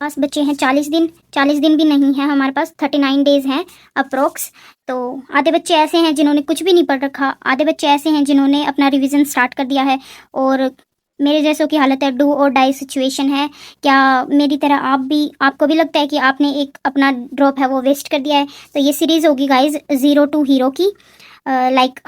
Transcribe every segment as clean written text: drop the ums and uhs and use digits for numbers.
पास बचे हैं 40 दिन। 40 दिन भी नहीं है, हमारे पास 39 डेज हैं अप्रोक्स। तो आधे बच्चे ऐसे हैं जिन्होंने कुछ भी नहीं पढ़ रखा, आधे बच्चे ऐसे हैं जिन्होंने अपना रिवीजन स्टार्ट कर दिया है, और मेरे जैसों की हालत है, डू और डाई सिचुएशन है। क्या मेरी तरह आपको भी लगता है कि आपने एक अपना ड्रॉप है वो वेस्ट कर दिया है? तो ये सीरीज़ होगी गाइज ज़ीरो टू हीरो की। लाइक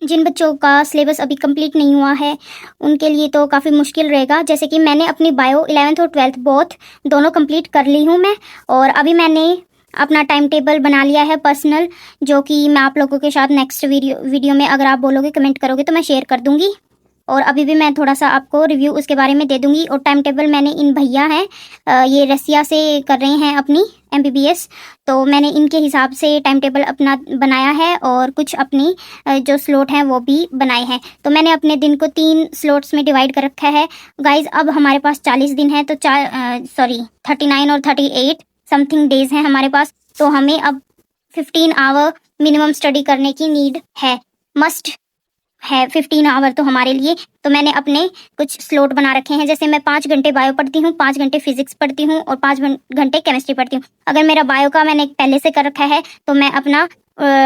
जिन बच्चों का सिलेबस अभी कंप्लीट नहीं हुआ है उनके लिए तो काफ़ी मुश्किल रहेगा। जैसे कि मैंने अपनी बायो 11th और 12th बोथ दोनों कंप्लीट कर ली हूँ मैं, और अभी मैंने अपना टाइम टेबल बना लिया है पर्सनल, जो कि मैं आप लोगों के साथ नेक्स्ट वीडियो में अगर आप बोलोगे, कमेंट करोगे तो मैं शेयर कर दूँगी। और अभी भी मैं थोड़ा सा आपको रिव्यू उसके बारे में दे दूंगी। और टाइम टेबल मैंने इन भैया हैं, ये रसिया से कर रहे हैं अपनी MBBS, तो मैंने इनके हिसाब से टाइम टेबल अपना बनाया है, और कुछ अपनी जो स्लॉट हैं वो भी बनाए हैं। तो मैंने अपने दिन को 3 स्लॉट्स में डिवाइड कर रखा है गाइज। अब हमारे पास 40 दिन है, तो 39 और 38 समथिंग डेज हैं हमारे पास। तो हमें अब 15 आवर मिनिमम स्टडी करने की नीड है, मस्ट है 15 आवर तो हमारे लिए। तो मैंने अपने कुछ स्लॉट बना रखे हैं, जैसे मैं 5 घंटे बायो पढ़ती हूँ, 5 घंटे फिजिक्स पढ़ती हूँ, और 5 घंटे केमिस्ट्री पढ़ती हूँ। अगर मेरा बायो का मैंने पहले से कर रखा है तो मैं अपना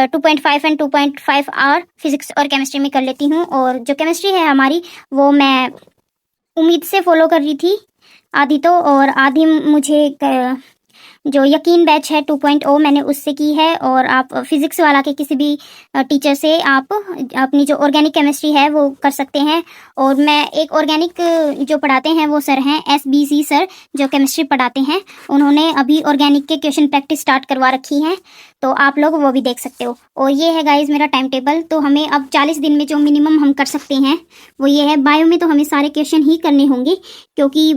2.5 एंड 2.5 आवर फिजिक्स और केमिस्ट्री में कर लेती हूँ। और जो केमिस्ट्री है हमारी वो मैं उम्मीद से फॉलो कर रही थी आधी तो, और आधी मुझे जो यकीन बैच है 2.0 मैंने उससे की है। और आप फिजिक्स वाला के किसी भी टीचर से आप अपनी जो ऑर्गेनिक केमिस्ट्री है वो कर सकते हैं। और मैं एक ऑर्गेनिक जो पढ़ाते हैं वो सर हैं SBC सर, जो केमिस्ट्री पढ़ाते हैं। उन्होंने अभी ऑर्गेनिक के क्वेश्चन प्रैक्टिस स्टार्ट करवा रखी है, तो आप लोग वो भी देख सकते हो। और ये है गाइज मेरा टाइम टेबल। तो हमें अब 40 दिन में जो मिनिमम हम कर सकते हैं वो ये है। बायो में तो हमें सारे क्वेश्चन ही करने होंगे, क्योंकि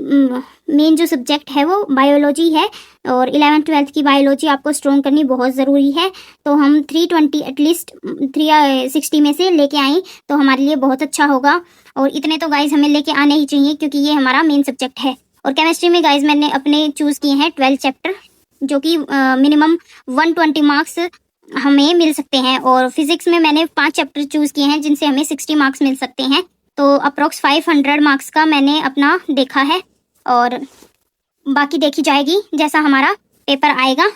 मेन जो सब्जेक्ट है वो बायोलॉजी है, और 11th-12th की बायोलॉजी आपको स्ट्रॉन्ग करनी बहुत ज़रूरी है। तो हम 320 एटलीस्ट 360 में से लेके आएँ तो हमारे लिए बहुत अच्छा होगा। और इतने तो गाइज हमें लेके आने ही चाहिए, क्योंकि ये हमारा मेन सब्जेक्ट है। और केमिस्ट्री में गाइज मैंने अपने चूज़ किए हैं 12 चैप्टर, जो कि मिनिमम 120 मार्क्स हमें मिल सकते हैं। और फिजिक्स में मैंने 5 चैप्टर चूज़ किए हैं जिनसे हमें 60 मार्क्स मिल सकते हैं। तो अप्रोक्स 500 मार्क्स का मैंने अपना देखा है, और बाकी देखी जाएगी, जैसा हमारा पेपर आएगा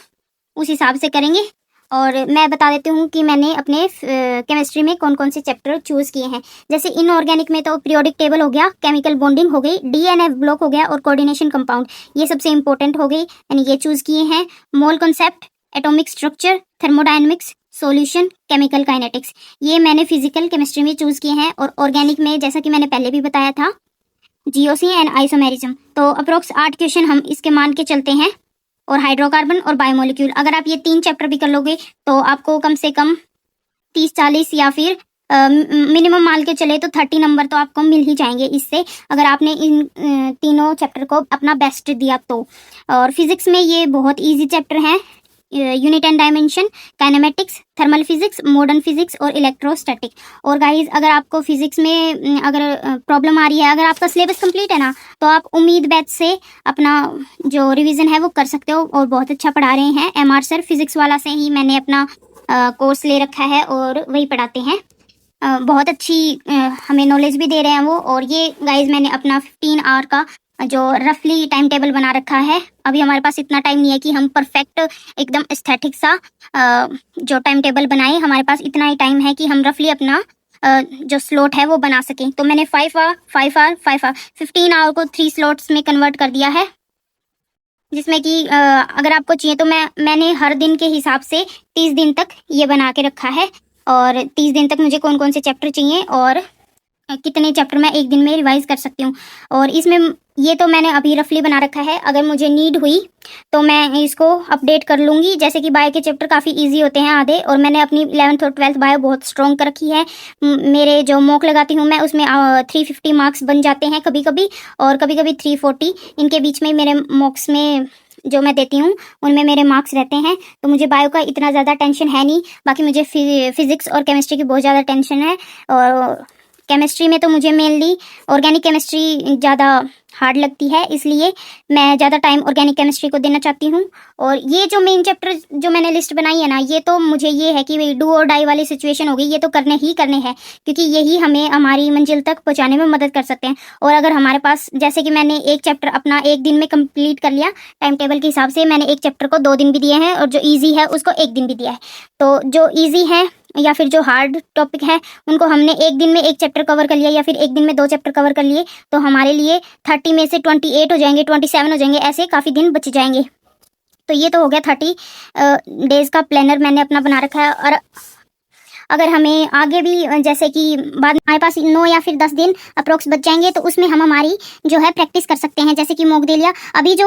उस हिसाब से करेंगे। और मैं बता देती हूँ कि मैंने अपने केमिस्ट्री में कौन कौन से चैप्टर चूज़ किए हैं। जैसे इनऑर्गेनिक में तो पीरियोडिक टेबल हो गया, केमिकल बॉन्डिंग हो गई, DNF ब्लॉक हो गया, और कोऑर्डिनेशन कंपाउंड, ये सबसे इंपॉर्टेंट हो गई, मैंने ये चूज़ किए हैं। Mole concept, atomic structure, thermodynamics, solution, chemical kinetics, ये मैंने फिजिकल केमिस्ट्री में चूज़ किए हैं। और ऑर्गेनिक में जैसा कि मैंने पहले भी बताया था, GOC एंड आइसोमेरिज्म। तो अप्रोक्स 8 क्वेश्चन हम इसके मान के चलते हैं, और हाइड्रोकार्बन और बायोमोलिक्यूल। अगर आप ये 3 चैप्टर भी कर लोगे तो आपको कम से कम 30-40 या फिर मिनिमम मान के चले तो 30 नंबर तो आपको मिल ही जाएंगे इससे, अगर आपने इन तीनों चैप्टर को अपना बेस्ट दिया तो। और फिजिक्स में ये बहुत ईजी चैप्टर हैं, unit and dimension, kinematics, thermal physics, modern physics और इलेक्ट्रोस्टैटिक। और गाइज अगर आपको फिजिक्स में अगर प्रॉब्लम आ रही है, अगर आपका सिलेबस कंप्लीट है ना, तो आप उम्मीद बैच से अपना जो रिवीजन है वो कर सकते हो, और बहुत अच्छा पढ़ा रहे हैं MR सर। फिजिक्स वाला से ही मैंने अपना कोर्स ले रखा है, और वही पढ़ाते हैं। बहुत अच्छी हमें नॉलेज भी दे रहे हैं वो। और ये गाइज मैंने अपना 15 आवर का जो रफली टाइम टेबल बना रखा है। अभी हमारे पास इतना टाइम नहीं है कि हम परफेक्ट एकदम एस्थेटिक सा जो टाइम टेबल बनाए। हमारे पास इतना ही टाइम है कि हम रफली अपना जो स्लॉट है वो बना सकें। तो मैंने 5 आवर 15 आवर को 3 स्लॉट्स में कन्वर्ट कर दिया है, जिसमें कि अगर आपको चाहिए तो मैंने हर दिन के हिसाब से 30 दिन तक ये बना के रखा है। और 30 दिन तक मुझे कौन कौन से चैप्टर चाहिए और कितने चैप्टर मैं एक दिन में रिवाइज कर सकती हूँ। और इसमें ये तो मैंने अभी रफली बना रखा है, अगर मुझे नीड हुई तो मैं इसको अपडेट कर लूँगी। जैसे कि बायो के चैप्टर काफ़ी इजी होते हैं आधे, और मैंने अपनी 11th और 12th बायो बहुत स्ट्रॉन्ग कर रखी है। मेरे जो मॉक लगाती हूँ मैं उसमें 350 मार्क्स बन जाते हैं कभी कभी, और कभी कभी 340। इनके बीच में मेरे मॉक्स में जो मैं देती हूँ उनमें मेरे मार्क्स रहते हैं। तो मुझे बायो का इतना ज़्यादा टेंशन है नहीं। बाकी मुझे फिजिक्स और केमिस्ट्री की बहुत ज़्यादा टेंशन है, और केमिस्ट्री में तो मुझे मेनली ऑर्गेनिक केमिस्ट्री ज़्यादा हार्ड लगती है, इसलिए मैं ज़्यादा टाइम ऑर्गेनिक केमिस्ट्री को देना चाहती हूँ। और ये जो मेन चैप्टर जो मैंने लिस्ट बनाई है ना, ये तो मुझे ये है कि डू और डाई वाली सिचुएशन हो गई, ये तो करने ही करने हैं, क्योंकि यही हमें हमारी मंजिल तक पहुँचाने में मदद कर सकते हैं। और अगर हमारे पास, जैसे कि मैंने एक चैप्टर अपना एक दिन में कंप्लीट कर लिया, टाइम टेबल के हिसाब से मैंने एक चैप्टर को 2 दिन भी दिए हैं और जो ईजी है उसको 1 दिन भी दिया है। तो जो ईजी है या फिर जो हार्ड टॉपिक है उनको हमने एक दिन में एक चैप्टर कवर कर लिया या फिर एक दिन में 2 चैप्टर कवर कर लिए, तो हमारे लिए 30 में से 28 हो जाएंगे, 27 हो जाएंगे, ऐसे काफ़ी दिन बच जाएंगे। तो ये तो हो गया 30 डेज़ का प्लानर मैंने अपना बना रखा है। और अगर हमें आगे भी जैसे कि बाद में हमारे पास 9 या फिर 10 दिन अप्रोक्स बच जाएंगे, तो उसमें हम हमारी जो है प्रैक्टिस कर सकते हैं, जैसे कि मॉक दे लिया। अभी जो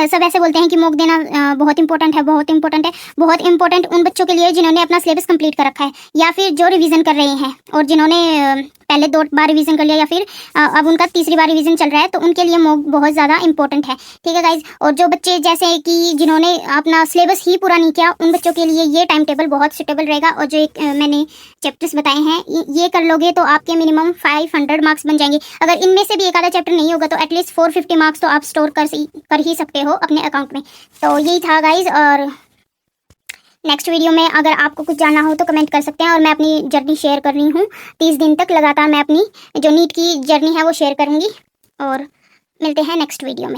सब ऐसे बोलते हैं कि मॉक देना बहुत इंपॉर्टेंट है, बहुत इंपॉर्टेंट है। बहुत इंपॉर्टेंट उन बच्चों के लिए जिन्होंने अपना सिलेबस कंप्लीट कर रखा है, या फिर जो रिवीजन कर रहे हैं और जिन्होंने पहले 2 बार रिवीजन कर लिया या फिर अब उनका तीसरी बार रिवीजन चल रहा है, तो उनके लिए मॉक बहुत ज़्यादा इंपॉर्टेंट है। ठीक है गाइज। और जो बच्चे जैसे कि जिन्होंने अपना सिलेबस ही पूरा नहीं किया, उन बच्चों के लिए ये टाइम टेबल बहुत सुटेबल रहेगा। और जो एक मैंने चैप्टर्स बताए हैं, ये कर लोगे तो आपके मिनिमम 500 मार्क्स बन जाएंगे। अगर इनमें से भी एक आधा चैप्टर नहीं होगा तो एटलीस्ट 450 मार्क्स तो आप स्टोर कर ही सकते हो अपने अकाउंट में। तो यही था गाइज। और नेक्स्ट वीडियो में अगर आपको कुछ जानना हो तो कमेंट कर सकते हैं। और मैं अपनी जर्नी शेयर कर रही हूँ 30 दिन तक लगातार, मैं अपनी जो नीट की जर्नी है वो शेयर करूँगी। और मिलते हैं नेक्स्ट वीडियो में।